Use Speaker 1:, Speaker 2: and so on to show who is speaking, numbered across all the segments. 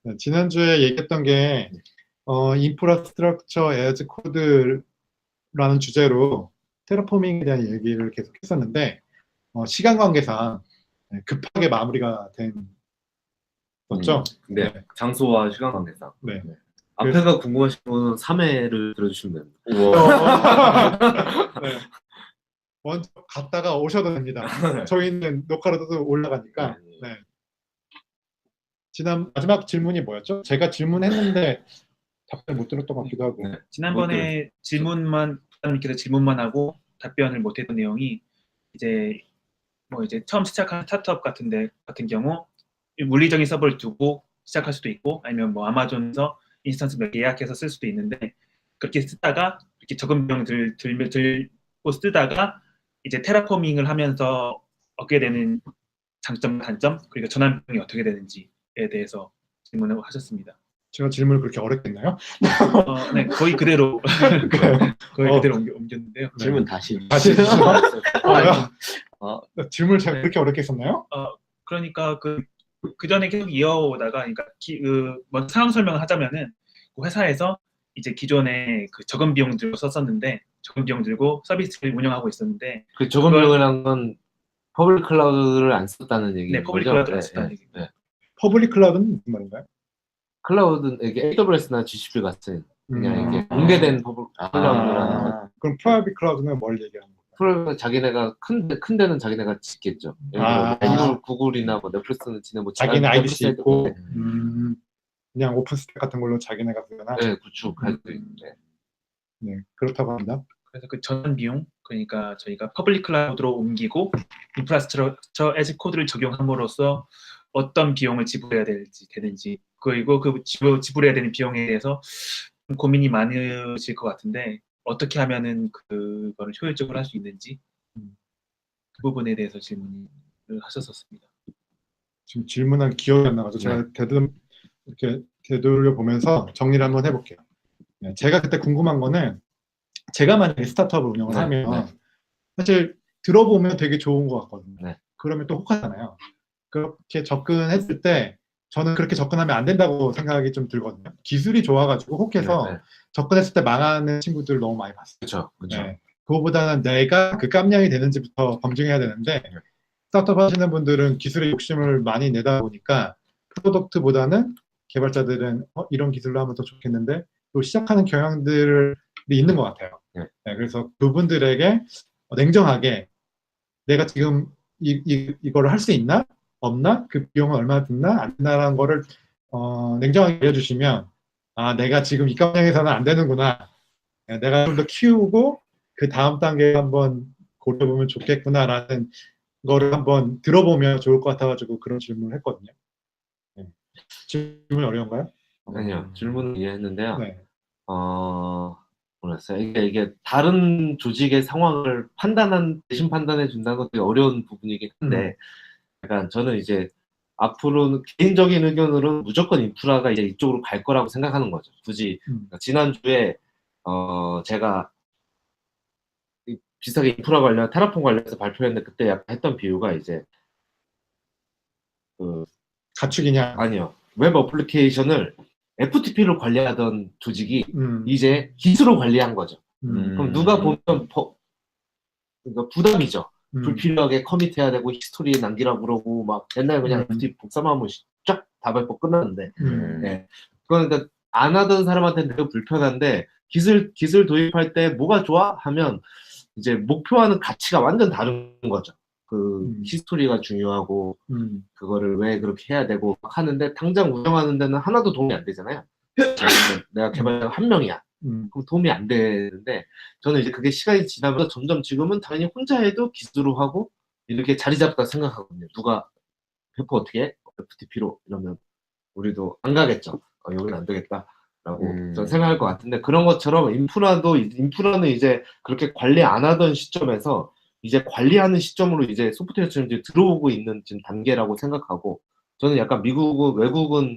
Speaker 1: 네, 지난주에 얘기했던 게 인프라스트럭처 에즈 코드라는 주제로 테라포밍에 대한 얘기를 계속 했었는데 시간 관계상 급하게 마무리가 된 거죠.
Speaker 2: 네.
Speaker 1: 네.
Speaker 2: 장소와 시간 관계상.
Speaker 1: 네.
Speaker 2: 앞에가 궁금하신 분은 3회를 들어주시면 됩니다.
Speaker 1: 네. 먼저 갔다가 오셔도 됩니다. 저희는 녹화로도 올라가니까. 네. 지난 마지막 질문이 뭐였죠? 제가 질문했는데 답변 못 들었던 것 같기도 하고.
Speaker 2: 네.
Speaker 3: 지난번에 부담님께서 질문만 하고 답변을 못했던 내용이 이제 처음 시작하는 스타트업 같은 경우 물리적인 서버를 두고 시작할 수도 있고 아니면 뭐 아마존에서 인스턴스 몇 개 예약해서 쓸 수도 있는데 그렇게 쓰다가 이렇게 적은 비용 들고 쓰다가 이제 테라포밍을 하면서 얻게 되는 장점, 단점 그리고 전환 비용이 어떻게 되는지에 대해서 질문을 하셨습니다.
Speaker 1: 제가 질문을 그렇게 어렵게 했나요?
Speaker 3: 네, 거의 그대로 거의 그대로 옮겼는데요.
Speaker 1: 질문
Speaker 4: 다시
Speaker 1: 해주시죠. 질문을 제가 그렇게 어렵게 했었나요?
Speaker 3: 그러니까 그 전에 계속 이어오다가 그러니까 먼저 상황 설명을 하자면은 그 회사에서 이제 기존에 그 적은 비용 들고 썼었는데 적은 비용 들고 서비스를 운영하고 있었는데
Speaker 4: 그 적은 비용이란 건 퍼블릭 클라우드를 안 썼다는 얘기인
Speaker 3: 네, 퍼블릭
Speaker 4: 거죠?
Speaker 3: 클라우드를 안 썼다는 얘기입니다.
Speaker 4: 네.
Speaker 1: 퍼블릭 클라우드는 무슨 말인가요?
Speaker 4: 클라우드는 이게 AWS나 GCP 같은 그냥 이게 공개된 퍼블릭 클라우드라는 거.
Speaker 1: 그럼 프라이빗 클라우드는 뭘 얘기하는 거예요?
Speaker 4: 프라이빗 자기네가 큰 데는 자기네가 짓겠죠. 구글이나 뭐 넷플릭스는 지네 뭐
Speaker 1: 자기네 IDC 있고 그냥 오픈스택 같은 걸로 자기네가 쓰거나.
Speaker 4: 네, 구축할 수 있는.
Speaker 1: 네, 그렇다고 합니다.
Speaker 3: 그래서 그 전환 비용 그러니까 저희가 퍼블릭 클라우드로 옮기고 인프라스트럭처 에즈 코드를 적용함으로써 어떤 비용을 지불해야 되는지 그리고 그 지불해야 되는 비용에 대해서 좀 고민이 많으실 것 같은데 어떻게 하면은 그거를 효율적으로 할 수 있는지 그 부분에 대해서 질문을 하셨었습니다.
Speaker 1: 지금 질문한 기억이 안 나가지고 제가 이렇게 되돌려 보면서 정리를 한번 해볼게요. 제가 그때 궁금한 거는 제가 만약에 스타트업을 운영을 하면 사실 들어보면 되게 좋은 것 같거든요. 그러면 또 혹하잖아요. 그렇게 접근했을 때 저는 그렇게 접근하면 안 된다고 생각이 좀 들거든요. 기술이 좋아가지고 혹해서 접근했을 때 망하는 친구들 너무 많이 봤어요. 그렇죠. 그거보다는 내가 그 깜냥이 되는지부터 검증해야 되는데 스타트업 하시는 분들은 기술에 욕심을 많이 내다 보니까 프로덕트보다는 개발자들은 이런 기술로 하면 더 좋겠는데 또 시작하는 경향들이 있는 것 같아요. 그래서 그분들에게 냉정하게 내가 지금 이거를 할 수 있나? 없나? 그 비용은 얼마나 든나? 안 든다라는 거를 냉정하게 알려주시면 내가 지금 이 깜냥에서는 안 되는구나. 내가 좀 더 키우고 그 다음 단계에 한번 고려보면 좋겠구나라는 거를 한번 들어보면 좋을 것 같아가지고 그런 질문을 했거든요. 질문이 어려운가요?
Speaker 4: 아니요. 질문을 이해했는데요. 몰랐어요. 이게 다른 조직의 상황을 대신 판단해 준다는 것도 어려운 부분이긴 한데 약간 저는 이제 앞으로는 개인적인 의견으로는 무조건 인프라가 이제 이쪽으로 갈 거라고 생각하는 거죠. 굳이 지난주에 제가 비슷하게 인프라 관련 테라폼 관련해서 발표했는데 그때 약간 했던 비유가 이제
Speaker 1: 가축이냐?
Speaker 4: 아니요. 웹 어플리케이션을 FTP로 관리하던 조직이 이제 기술로 관리한 거죠. 그럼 누가 보면 그러니까 부담이죠. 불필요하게 커밋해야 되고 히스토리에 남기라고 그러고 막 옛날에 그냥 FTP 복사만 하면 쫙 다 밟고 끝났는데 그러니까 안 하던 사람한테는 되게 불편한데 기술 도입할 때 뭐가 좋아? 하면 이제 목표하는 가치가 완전 다른 거죠. 히스토리가 중요하고 그거를 왜 그렇게 해야 되고 막 하는데 당장 운영하는 데는 하나도 도움이 안 되잖아요. 내가 개발자 한 명이야. 그럼 도움이 안 되는데 저는 이제 그게 시간이 지나면서 점점 지금은 당연히 혼자 해도 기술로 하고 이렇게 자리 잡다 생각하거든요. 누가 배포 어떻게 해? FTP로 이러면 우리도 안 가겠죠. 여기는 안 되겠다. 라고 저는 생각할 것 같은데 그런 것처럼 인프라는 이제 그렇게 관리 안 하던 시점에서 이제 관리하는 시점으로 이제 소프트웨어처럼 이제 들어오고 있는 지금 단계라고 생각하고 저는 약간 미국이라고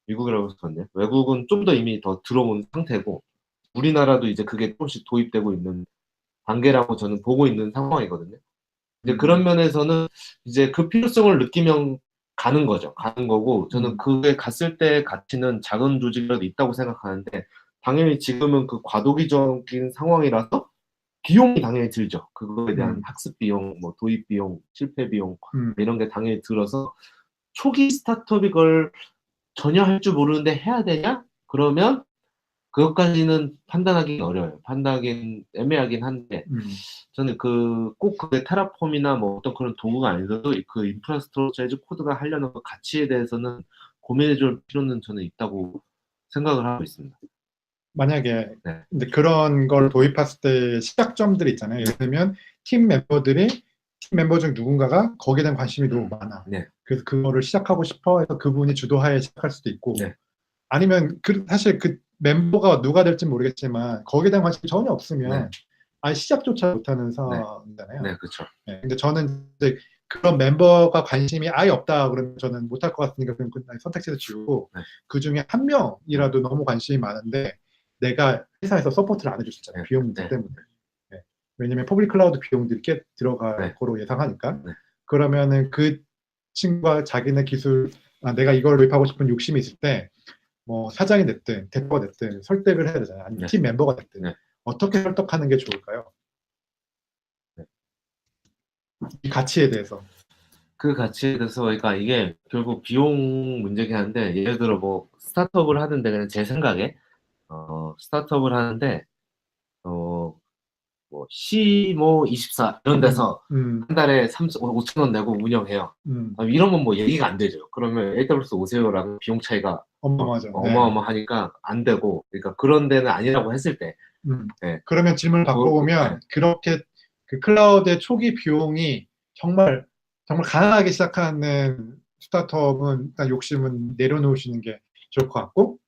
Speaker 4: 했었네. 외국은 좀 더 이미 더 들어온 상태고 우리나라도 이제 그게 조금씩 도입되고 있는 단계라고 저는 보고 있는 상황이거든요. 이제 그런 면에서는 이제 그 필요성을 느끼면 가는 거죠. 가는 거고 저는
Speaker 1: 음.
Speaker 4: 그게 갔을 때 가치는 작은 조직이라도 있다고 생각하는데 당연히 지금은 그 과도기적인 상황이라서 비용이 당연히 들죠. 그거에 대한 학습 비용, 뭐 도입 비용, 실패 비용 이런 게 당연히 들어서 초기 스타트업이 그걸 전혀 할 줄 모르는데 해야 되냐? 그러면 그것까지는 판단하기 어려워요. 판단하기는 애매하긴 한데 저는 꼭 그게 테라폼이나 뭐 어떤 그런 도구가 아니더라도 그 인프라스트럭처 에즈 코드가 하려는 그 가치에 대해서는 고민해 줄 필요는 저는 있다고 생각을 하고 있습니다.
Speaker 1: 만약에
Speaker 4: 네.
Speaker 1: 근데 그런 걸 도입했을 때 시작점들이 있잖아요. 예를 들면 팀 멤버 중 누군가가 거기에 대한 관심이 너무 많아.
Speaker 4: 네.
Speaker 1: 그래서 그거를 시작하고 싶어 해서 그분이 주도하에 시작할 수도 있고
Speaker 4: 네.
Speaker 1: 아니면 사실 그 멤버가 누가 될지 모르겠지만 거기에 대한 관심이 전혀 없으면
Speaker 4: 네.
Speaker 1: 아예 시작조차 못하는 상황이잖아요.
Speaker 4: 네, 그렇죠.
Speaker 1: 네, 근데 저는 이제 그런 멤버가 관심이 아예 없다 그러면 저는 못할 것 같으니까 그냥 선택지에서 지우고
Speaker 4: 네.
Speaker 1: 그 중에 한 명이라도 너무 관심이 많은데 내가 회사에서 서포트를 안 해줄 수 있잖아요.
Speaker 4: 네.
Speaker 1: 비용 문제
Speaker 4: 네.
Speaker 1: 때문에. 네. 왜냐면 퍼블릭 클라우드 비용들이 꽤 들어갈
Speaker 4: 네.
Speaker 1: 거로 예상하니까.
Speaker 4: 네.
Speaker 1: 그러면은 그 친구가 자기네 기술, 내가 이걸 도입하고 싶은 욕심이 있을 때 뭐 사장이 됐든 대표가 됐든 설득을 해야 되잖아요. 아니면
Speaker 4: 네.
Speaker 1: 팀 멤버가 됐든.
Speaker 4: 네.
Speaker 1: 어떻게 설득하는 게 좋을까요?
Speaker 4: 네.
Speaker 1: 이 가치에 대해서.
Speaker 4: 그 가치에 대해서 그러니까 이게 결국 비용 문제긴 한데 예를 들어 뭐 스타트업을 하는데 그냥 제 생각에 스타트업을 하는데 뭐 C24 이런 데서 한 달에 5천 원 내고 운영해요. 이러면 뭐 얘기가 안 되죠. 그러면 AWS 오세요라는 비용 차이가
Speaker 1: 어마어마하죠.
Speaker 4: 어마어마하니까 안 되고 그러니까 그런 데는 아니라고 했을 때 네.
Speaker 1: 그러면 질문을 바꿔보면 그렇게 그 클라우드의 초기 비용이 정말 가난하게 시작하는 스타트업은 일단 욕심은 내려놓으시는 게 좋을 것 같고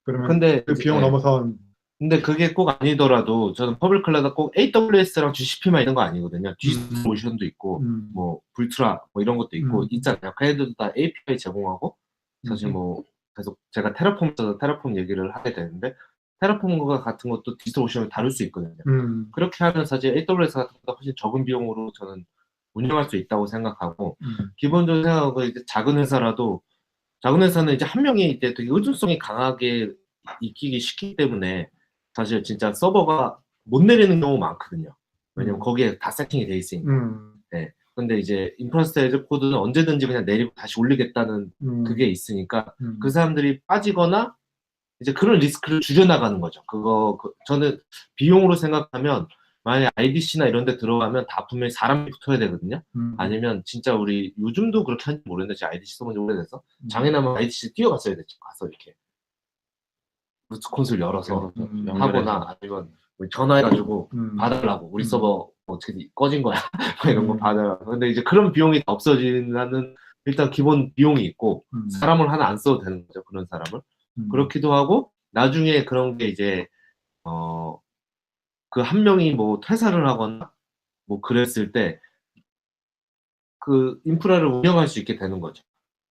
Speaker 1: 그러면
Speaker 4: 근데
Speaker 1: 그 비용 넘어선
Speaker 4: 근데 그게 꼭 아니더라도 저는 퍼블릭 클라우드 꼭 AWS랑 GCP만 있는 거 아니거든요. 디스트리뷰션도 있고 뭐 불트라 뭐 이런 것도 있고 있잖아요. 걔네들도 다 API 제공하고 사실 뭐 계속 제가 테라폼 써서 테라폼 얘기를 하게 되는데 테라폼 같은 것도 디스트리뷰션을 다룰 수 있거든요. 그렇게 하면 사실 AWS 같은 것보다 훨씬 적은 비용으로 저는 운영할 수 있다고 생각하고 기본적으로 생각하고 이제 작은 회사라도 작은 회사는 이제 한 명이 이제 되게 의존성이 강하게 익히기 쉽기 때문에 사실 진짜 서버가 못 내리는 경우 많거든요. 왜냐면 거기에 다 세팅이 돼 있으니까. 네. 근데 이제 인프라스트럭처 코드는 언제든지 그냥 내리고 다시 올리겠다는 그게 있으니까 그 사람들이 빠지거나 이제 그런 리스크를 줄여나가는 거죠. 저는 비용으로 생각하면 만약에 IDC나 이런 데 들어가면 다 분명히 사람이 붙어야 되거든요. 아니면 진짜 우리 요즘도 그렇게 하는지 모르겠는데 제가 IDC 써본 지 오래돼서 장애나면 IDC 뛰어갔어야 됐죠. 가서 이렇게 루트 콘솔 열어서 하거나 아니면 전화해가지고 봐달라고 우리 서버 어떻게 꺼진 거야 이런 거 봐달라고. 근데 이제 그런 비용이 없어지는 일단 기본 비용이 있고 사람을 하나 안 써도 되는 거죠. 그런 사람을 그렇기도 하고 나중에 그런 게 이제 그 한 명이 뭐 퇴사를 하거나 뭐 그랬을 때 그 인프라를 운영할 수 있게 되는 거죠.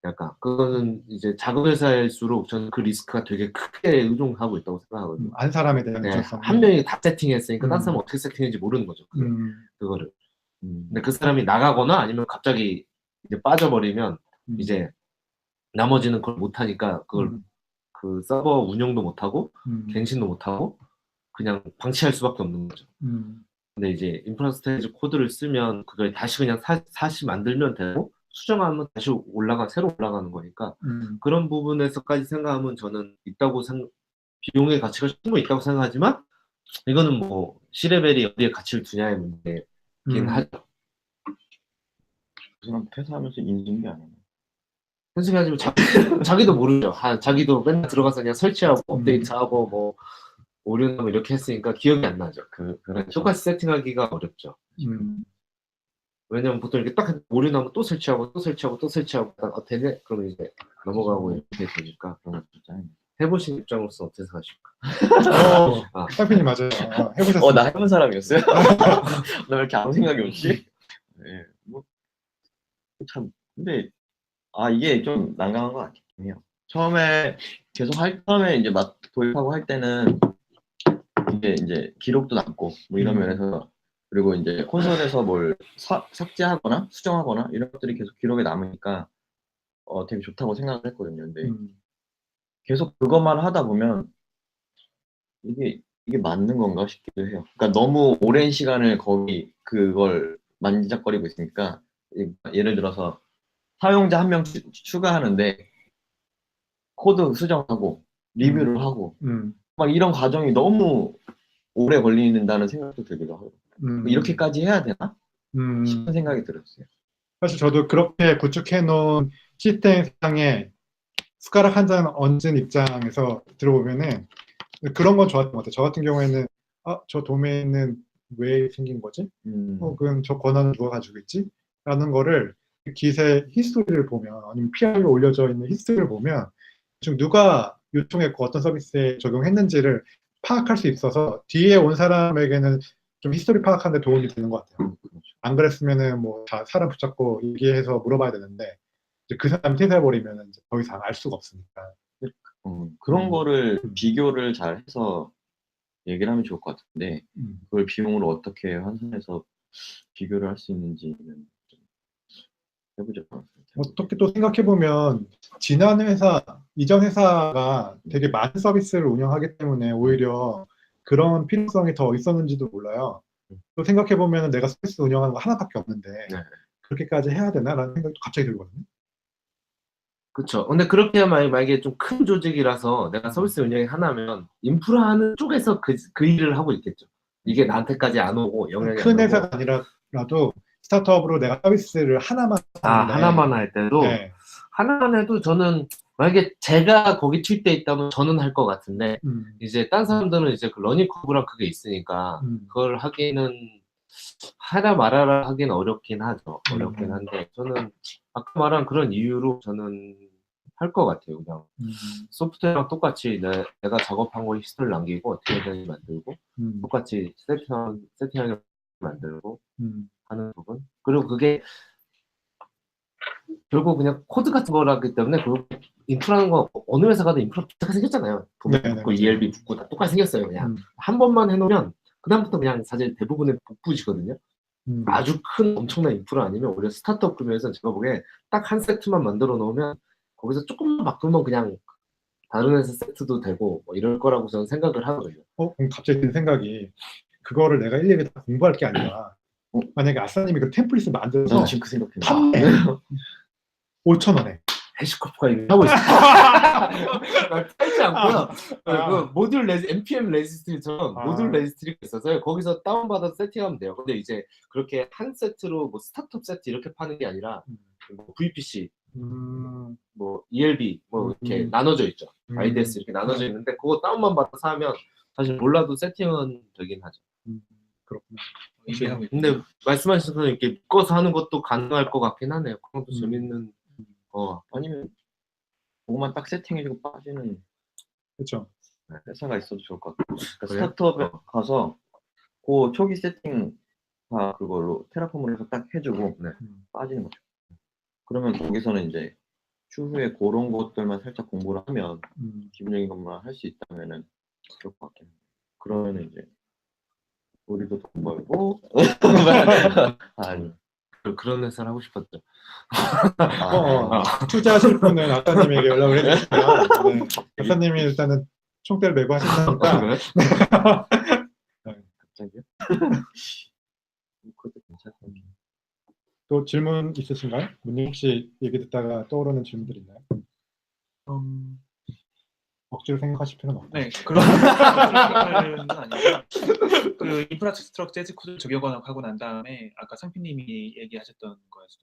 Speaker 4: 약간 그거는 이제 작은 회사일수록 저는 그 리스크가 되게 크게 의존하고 있다고 생각하거든요.
Speaker 1: 한 사람에 대한
Speaker 4: 네,
Speaker 1: 의존성.
Speaker 4: 한 명이 다 세팅했으니까 다른 사람은 어떻게 세팅했는지 모르는 거죠. 그거를. 근데 그 사람이 나가거나 아니면 갑자기 이제 빠져버리면 이제 나머지는 그걸 못하니까 그걸 그 서버 운영도 못하고 갱신도 못하고 그냥 방치할 수밖에 없는 거죠. 근데 이제 인프라스트럭처 코드를 쓰면 그걸 다시 그냥 다시 만들면 되고 수정하면 다시 새로 올라가는 거니까 그런 부분에서까지 생각하면 저는 비용의 가치가 충분히 있다고 생각하지만 이거는 뭐 C레벨이 어디에 가치를 두냐의 문제긴 하죠.
Speaker 5: 그 사람 퇴사하면서 인증 게 아니에요.
Speaker 4: 현실하지만 자기도 모르죠. 자기도 맨날 들어가서 그냥 설치하고 업데이트하고 뭐 오류나면 이렇게 했으니까 기억이 안 나죠. 그렇죠. 똑같이 세팅하기가 어렵죠. 왜냐면 보통 이렇게 딱 오류나면 또 설치하고 또 설치하고 또 설치하고 되네? 그러면 이제 넘어가고 이렇게 되니까 해보신 입장으로서 어떻게 생각하십니까?
Speaker 1: 쌍피님 맞아요. 해보셨어요?
Speaker 5: 나 해본 사람이었어요? 나 왜 이렇게 아무 생각이 없지? 네, 뭐 참 근데 이게 좀 난감한 것 같긴 해요. 처음에 이제 막 도입하고 할 때는 이제 기록도 남고 뭐 이런 면에서 그리고 이제 콘솔에서 뭘 삭제하거나 수정하거나 이런 것들이 계속 기록에 남으니까 되게 좋다고 생각을 했거든요. 근데 계속 그것만 하다 보면 이게 맞는 건가 싶기도 해요. 그러니까 너무 오랜 시간을 거기 그걸 만지작거리고 있으니까 예를 들어서 사용자 한 명 추가하는데 코드 수정하고 리뷰를 하고 막 이런 과정이 너무 오래 걸린다는 생각도 들기도 하고 이렇게까지 해야 되나? 싶은 생각이 들었어요.
Speaker 1: 사실 저도 그렇게 구축해 놓은 시스템상에 숟가락 한 잔 얹은 입장에서 들어보면은 그런 건 좋았던 것 같아요. 저 같은 경우에는 저 도메인은 왜 생긴 거지? 혹은 저 권한은 누가 가지고 있지? 라는 거를 기세 히스토리를 보면 아니면 PR로 올려져 있는 히스토리를 보면 지금 누가 요청했고 어떤 서비스에 적용했는지를 파악할 수 있어서 뒤에 온 사람에게는 좀 히스토리 파악하는 데 도움이 되는 것 같아요. 안 그랬으면은 뭐 다 사람 붙잡고 얘기해서 물어봐야 되는데 이제 그 사람 퇴사해버리면 이제 더 이상 알 수가 없으니까.
Speaker 5: 그런 거를 비교를 잘 해서 얘기를 하면 좋을 것 같은데 그걸 비용으로 어떻게 환산해서 비교를 할 수 있는지는 좀 해보죠.
Speaker 1: 어떻게 또 생각해보면 지난 회사, 이전 회사가 되게 많은 서비스를 운영하기 때문에 오히려 그런 필요성이 더 있었는지도 몰라요. 또 생각해보면 내가 서비스 운영하는 거 하나밖에 없는데 그렇게까지 해야 되나라는 생각도 갑자기 들거든요.
Speaker 4: 그렇죠. 근데 그렇게 만약에 좀 큰 조직이라서 내가 서비스 운영이 하나면 인프라 하는 쪽에서 그 일을 하고 있겠죠. 이게 나한테까지 안 오고 영향이
Speaker 1: 큰
Speaker 4: 안
Speaker 1: 회사가
Speaker 4: 오고.
Speaker 1: 아니라도 스타트업으로 내가 서비스를 하나만 하는데
Speaker 4: 하나만 할 때도
Speaker 1: 네.
Speaker 4: 하나만 해도 저는 만약에 제가 거기 투입돼 있다면 저는 할 것 같은데 이제 딴 사람들은 이제 그 러닝 커브랑 그게 있으니까 그걸 하기는 하라 말아라 하기는 어렵긴 하죠. 어렵긴 한데 저는 아까 말한 그런 이유로 저는 할 것 같아요. 그냥 소프트웨어랑 똑같이 내가 작업한 거 히스토리를 남기고 어떻게 되는지 만들고 똑같이 세팅하게 만들고 하는 부분. 그리고 그게 결국 그냥 코드 같은 거라기 때문에 결국 인프라는 거 어느 회사 가도 인프라 비슷하게 생겼잖아요. 도메인 붙고 ELB 붙고 다 똑같이 생겼어요. 그냥 한 번만 해놓으면 그다음부터 그냥 사실 대부분의 복붙이거든요. 아주 큰 엄청난 인프라 아니면 오히려 스타트업 규모에서 제가 보기에 딱 한 세트만 만들어 놓으면 거기서 조금만 바꾸면 그냥 다른 회사 세트도 되고 뭐 이럴 거라고 저는 생각을 하거든요.
Speaker 1: 그럼 갑자기 든 생각이 그거를 내가 일일이 다 공부할 게 아니라 만약에 아싸님이 그 템플릿을 만들어서
Speaker 5: 지금 그 생각했는데
Speaker 1: 판매 5,000원에
Speaker 4: 해시코프가 이미 하고 있어요. 팔지 않고요. 그 모듈 NPM 레지스트리처럼 모듈 레지스트리가 있어서 거기서 다운받아서 세팅하면 돼요. 근데 이제 그렇게 한 세트로 뭐 스타트업 세트 이렇게 파는 게 아니라 뭐 VPC, 뭐 ELB 뭐 이렇게 나눠져 있죠. IDS 이렇게 나눠져 있는데 그거 다운만 받아서 하면 사실 몰라도 세팅은 되긴 하죠.
Speaker 1: 그렇구나.
Speaker 4: 근데 말씀하신 것처럼 이렇게 묶어서 하는 것도 가능할 것 같긴 하네요. 그런 것도 재밌는.
Speaker 5: 아니면 그것만 딱 세팅해주고 빠지는
Speaker 1: 그렇죠.
Speaker 5: 회사가 있어도 좋을 것 같아요. 그러니까 스타트업에 가서 그 초기 세팅 다 그걸로 테라폼으로 해서 딱 해주고 빠지는 거죠. 그러면 거기서는 이제 추후에 그런 것들만 살짝 공부를 하면 기본적인 것만 할 수 있다면은 그럴 것 같긴 해요. 그러면 이제 우리도 돈 벌고 아니
Speaker 4: 그런 회사를 하고 싶었죠.
Speaker 1: 투자하실 분은 아싸님에게 연락을 해주시면 아싸님이 일단은 총대를 메고 하신다니까
Speaker 5: 갑자기요? 그것도 괜찮던데.
Speaker 1: 또 질문 있으신가요? 문님 혹시 얘기 듣다가 떠오르는 질문들 있나요? 억지로 생각하실 필요는 없나요?
Speaker 3: 네, 그런 건 아니고 그 인프라스트럭처 재즈 코드 적용하고 난 다음에 아까 상피님이 얘기하셨던 거에서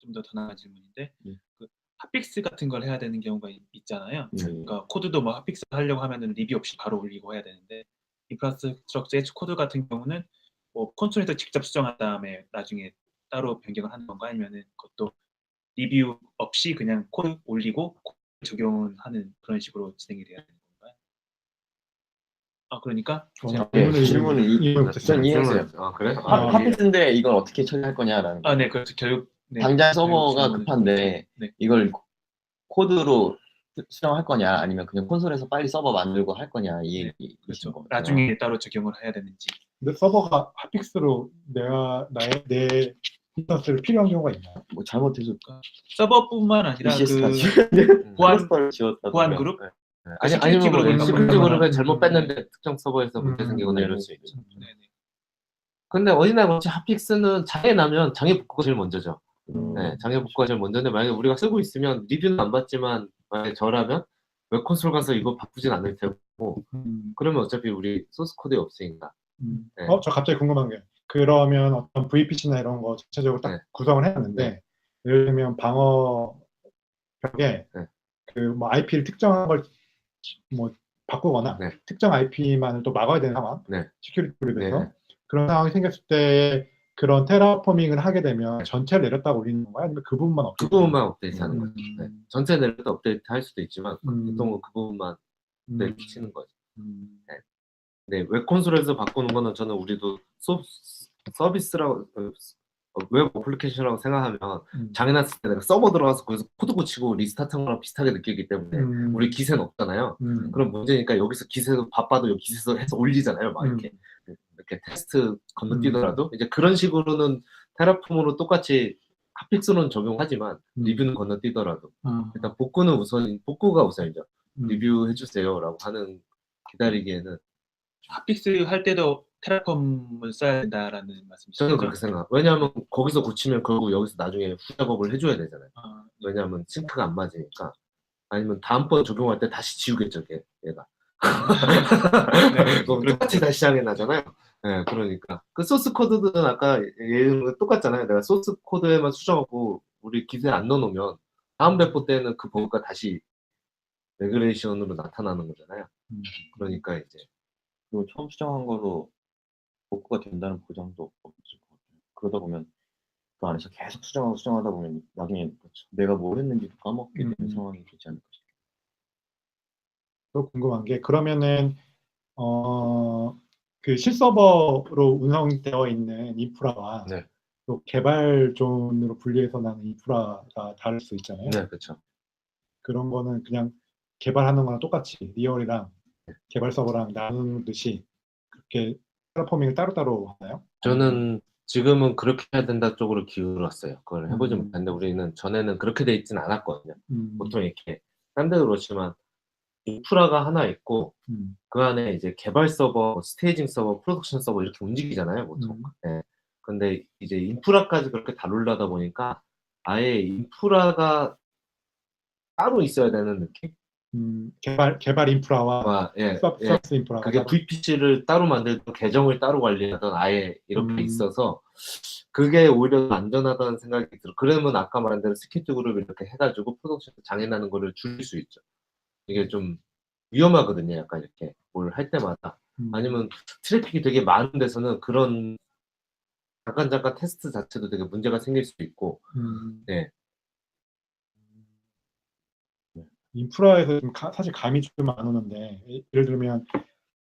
Speaker 3: 좀 더 나은 질문인데 그 핫픽스 같은 걸 해야 되는 경우가 있잖아요. 그러니까 코드도 뭐 핫픽스 하려고 하면은 리뷰 없이 바로 올리고 해야 되는데 인프라스트럭처 재즈 코드 같은 경우는 뭐 콘솔에서 직접 수정한 다음에 나중에 따로 변경을 하는 건가 아니면은 그것도 리뷰 없이 그냥 코드 올리고 적용하는 그런 식으로 진행이 돼야 되는 건가요? 그러니까
Speaker 5: 질문을 이해했어요.
Speaker 4: 그래?
Speaker 5: 핫픽스인데 이걸 어떻게 처리할 거냐라는 거.
Speaker 3: 네, 그렇죠. 결국
Speaker 5: 당장 서버가 급한데 이걸 코드로 수정할 거냐 아니면 그냥 콘솔에서 빨리 서버 만들고 할 거냐 이 얘기이신
Speaker 3: 그렇죠.
Speaker 5: 거죠.
Speaker 3: 나중에 따로 적용을 해야 되는지.
Speaker 1: 근데 서버가 핫픽스로 내 인스턴스를 필요한 경우가 있나요?
Speaker 5: 뭐 잘못해서
Speaker 3: 서버뿐만 아니라
Speaker 5: ECS가
Speaker 3: 그 보안
Speaker 5: 지웠다
Speaker 3: 보안 그룹
Speaker 4: 아니
Speaker 3: 시큐리티
Speaker 4: 아니면 뭐
Speaker 3: 그룹을
Speaker 4: 시큐리티
Speaker 3: 넘어가거나.
Speaker 4: 그룹에 잘못 뺐는데 특정 서버에서 문제 생기거나
Speaker 5: 네.
Speaker 4: 이럴 수 있죠.
Speaker 3: 네네.
Speaker 4: 근데 어디나 그렇지 핫픽스는 장애 나면 장애 복구가 제일 먼저죠. 네, 장애 복구가 제일 먼저인데 만약에 우리가 쓰고 있으면 리뷰는 안 받지만 만약에 저라면 웹 콘솔 가서 이거 바꾸진 않을 테고 그러면 어차피 우리 소스 코드에 없으니까. 네.
Speaker 1: 저 갑자기 궁금한 게 그러면 어떤 VPC나 이런 거 전체적으로 딱
Speaker 4: 네.
Speaker 1: 구성을 해놨는데
Speaker 4: 네.
Speaker 1: 예를 들면 방어 벽에
Speaker 4: 네.
Speaker 1: 그 뭐 IP를 특정한 걸 뭐 바꾸거나
Speaker 4: 네.
Speaker 1: 특정 IP만을 또 막아야 되는 상황,
Speaker 4: 네.
Speaker 1: 시큐리티 그룹에서
Speaker 4: 네.
Speaker 1: 그런 상황이 생겼을 때 그런 테라포밍을 하게 되면 전체를 내렸다 올리는 건가요? 아니면 그 부분만
Speaker 4: 그
Speaker 1: 업데이트?
Speaker 4: 부분만 업데이트하는 거죠.
Speaker 1: 음.
Speaker 4: 네. 전체 내려도 업데이트 할 수도 있지만 보통은 그 부분만
Speaker 1: 음.
Speaker 4: 업데이트 치는 거죠.
Speaker 1: 음.
Speaker 4: 네, 웹 콘솔에서 바꾸는 거는 저는 우리도 서비스라고 웹 어플리케이션이라고 생각하면 장애 났을 때 내가 서버 들어가서 거기서 코드 고치고 리스타트한 거랑 비슷하게 느끼기 때문에 우리 기세는 없잖아요. 그런 문제니까 여기서 기세도 바빠도 여기 기세서 해서 올리잖아요. 막 이렇게 테스트 건너뛰더라도 이제 그런 식으로는 테라폼으로 똑같이 핫픽스로는 적용하지만 리뷰는 건너뛰더라도 일단 복구가 우선이죠. 리뷰해 주세요라고 하는 기다리기에는
Speaker 3: 핫픽스 할 때도 테라폼을 써야 된다라는 말씀이시죠?
Speaker 4: 저는 그렇게 생각. 왜냐하면 거기서 고치면 결국 여기서 나중에 후작업을 해줘야 되잖아요. 왜냐하면 싱크가 안 맞으니까. 아니면 다음번 적용할 때 다시 지우겠죠, 얘가.
Speaker 3: 네.
Speaker 4: 그럼 똑같이 다시 시작해 나잖아요. 네, 그러니까 그 소스 코드는 아까 얘는 똑같잖아요. 내가 소스 코드에만 수정하고 우리 기세 안 넣어놓으면 다음 배포 때는 그 버그가 다시 레그레이션으로 나타나는 거잖아요. 그러니까 이제
Speaker 5: 그리고 처음 수정한 거로 복구가 된다는 보장도 없을 것 같아요. 그러다 보면 그 안에서 계속 수정하다 보면 나중에 내가 뭘 했는지도 까먹게 되는 상황이 되지 않을까 싶어요.
Speaker 1: 또 궁금한 게 그러면은 그 실서버로 운영되어 있는 인프라와
Speaker 4: 네.
Speaker 1: 또 개발 존으로 분리해서 나는 인프라가 다를 수 있잖아요.
Speaker 4: 네, 그렇죠.
Speaker 1: 그런 거는 그냥 개발하는 거랑 똑같이 리얼이랑 개발 서버랑 나누듯이 그렇게 테라포밍을 따로따로 하나요?
Speaker 4: 저는 지금은 그렇게 해야 된다 쪽으로 기울었어요. 그걸 해보지
Speaker 1: 음.
Speaker 4: 못했는데 우리는 전에는 그렇게 돼 있진 않았거든요. 보통 이렇게 딴 데도 그렇지만 인프라가 하나 있고 그 안에 이제 개발 서버, 스테이징 서버, 프로덕션 서버 이렇게 움직이잖아요, 보통. 네. 근데 이제 인프라까지 그렇게 다루려다 보니까 아예 인프라가 따로 있어야 되는 느낌?
Speaker 1: 개발 인프라와 서비스 인프라가
Speaker 4: 그게 VPC를 따로 만들던 계정을 따로 관리하던 아예 이렇게 있어서 그게 오히려 안전하다는 생각이 들어요. 그러면 아까 말한 대로 스키트 그룹 이렇게 해가지고 프로덕션 장애나는 거를 줄일 수 있죠. 이게 좀 위험하거든요. 약간 이렇게 뭘 할 때마다. 아니면 트래픽이 되게 많은 데서는 그런 잠깐 테스트 자체도 되게 문제가 생길 수 있고 네.
Speaker 1: 인프라에서 좀 사실 감이 좀 안 오는데 예를 들면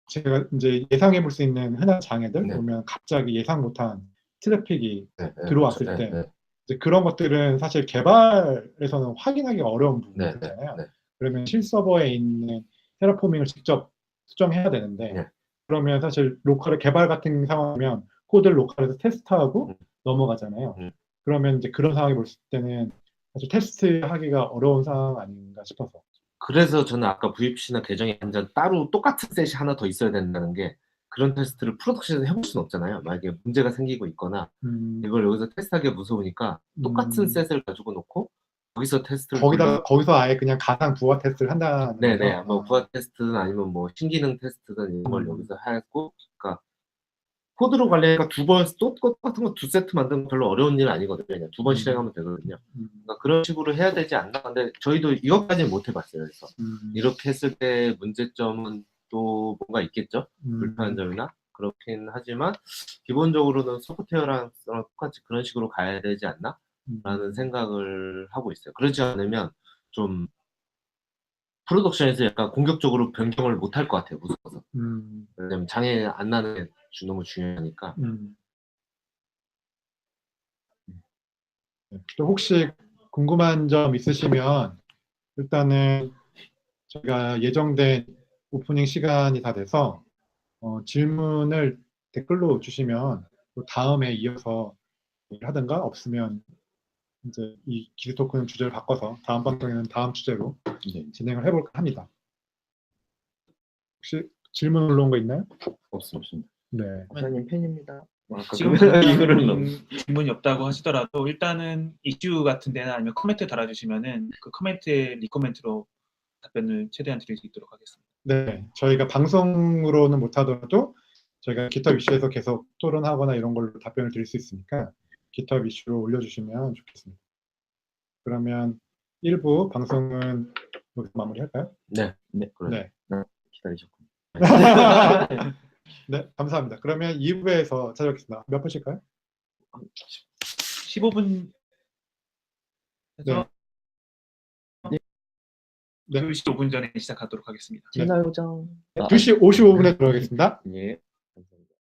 Speaker 1: 제가 이제 예상해 볼 수 있는 흔한 장애들 보면 갑자기 예상 못한 트래픽이 들어왔을 때 이제 그런 것들은 사실 개발에서는 확인하기 어려운 부분이잖아요. 그러면 실서버에 있는 테라포밍을 직접 수정해야 되는데 그러면 사실 로컬의 개발 같은 상황이면 코드를 로컬에서 테스트하고 넘어가잖아요. 그러면 이제 그런 상황이 볼 때는 사실 테스트하기가 어려운 상황 아닌가 싶어서.
Speaker 4: 그래서 저는 아까 VPC나 계정이 완전 따로 똑같은 셋이 하나 더 있어야 된다는 게 그런 테스트를 프로덕션에서 해볼 수는 없잖아요. 만약에 문제가 생기고 있거나 이걸 여기서 테스트하기가 무서우니까 똑같은 셋을 가지고 놓고 거기서 테스트를
Speaker 1: 거기서 아예 그냥 가상 부하 테스트를 한다는
Speaker 4: 네네. 뭐 부하 테스트든 아니면 뭐 신기능 테스트든 이런 걸 여기서 하고 그러니까 코드로 관리하니까 두 번 똑같은 거 두 세트 만드는 건 별로 어려운 일 아니거든요. 그냥 두 번 실행하면 되거든요. 그러니까 그런 식으로 해야 되지 않나. 근데 저희도 이것까지는 못 해봤어요. 그래서 이렇게 했을 때 문제점은 또 뭔가 있겠죠. 불편한 점이나 그렇긴 하지만 기본적으로는 소프트웨어랑 똑같이 그런 식으로 가야 되지 않나? 라는 생각을 하고 있어요. 그렇지 않으면 좀 프로덕션에서 약간 공격적으로 변경을 못 할 것 같아요. 무서워서. 왜냐면 장애 안 나는 게 너무 중요하니까.
Speaker 1: 또 혹시 궁금한 점 있으시면 일단은 저희가 예정된 오프닝 시간이 다 돼서 질문을 댓글로 주시면 또 다음에 이어서 하든가 없으면 이제 이 기술 토큰 주제를 바꿔서 다음 방송에는 다음 주제로
Speaker 5: 네.
Speaker 1: 진행을 해볼까 합니다. 혹시 질문 올라온 거 있나요?
Speaker 5: 없습니다.
Speaker 1: 네.
Speaker 5: 박사님 팬입니다.
Speaker 3: 지금
Speaker 5: 이거는 너무
Speaker 3: 질문이 없다고 하시더라도 일단은 이슈 같은 데나 아니면 코멘트 달아주시면은 그 코멘트에 리코멘트로 답변을 최대한 드릴 수 있도록 하겠습니다.
Speaker 1: 네, 저희가 방송으로는 못하더라도 저희가 GitHub 이슈에서 계속 토론하거나 이런 걸로 답변을 드릴 수 있으니까 GitHub 이슈로 올려주시면 좋겠습니다. 그러면 1부 방송은 여기서 마무리할까요?
Speaker 5: 네, 그래.
Speaker 1: 네.
Speaker 5: 기다리셨군요.
Speaker 1: 네, 감사합니다. 그러면 2부에서 찾아뵙겠습니다. 몇 분씩까요?
Speaker 3: 15분 해서
Speaker 1: 네.
Speaker 3: 2시 5분 전에 시작하도록 하겠습니다.
Speaker 1: 네.
Speaker 5: 채널 고정.
Speaker 1: 2시 55분에 들어가겠습니다.
Speaker 5: 예.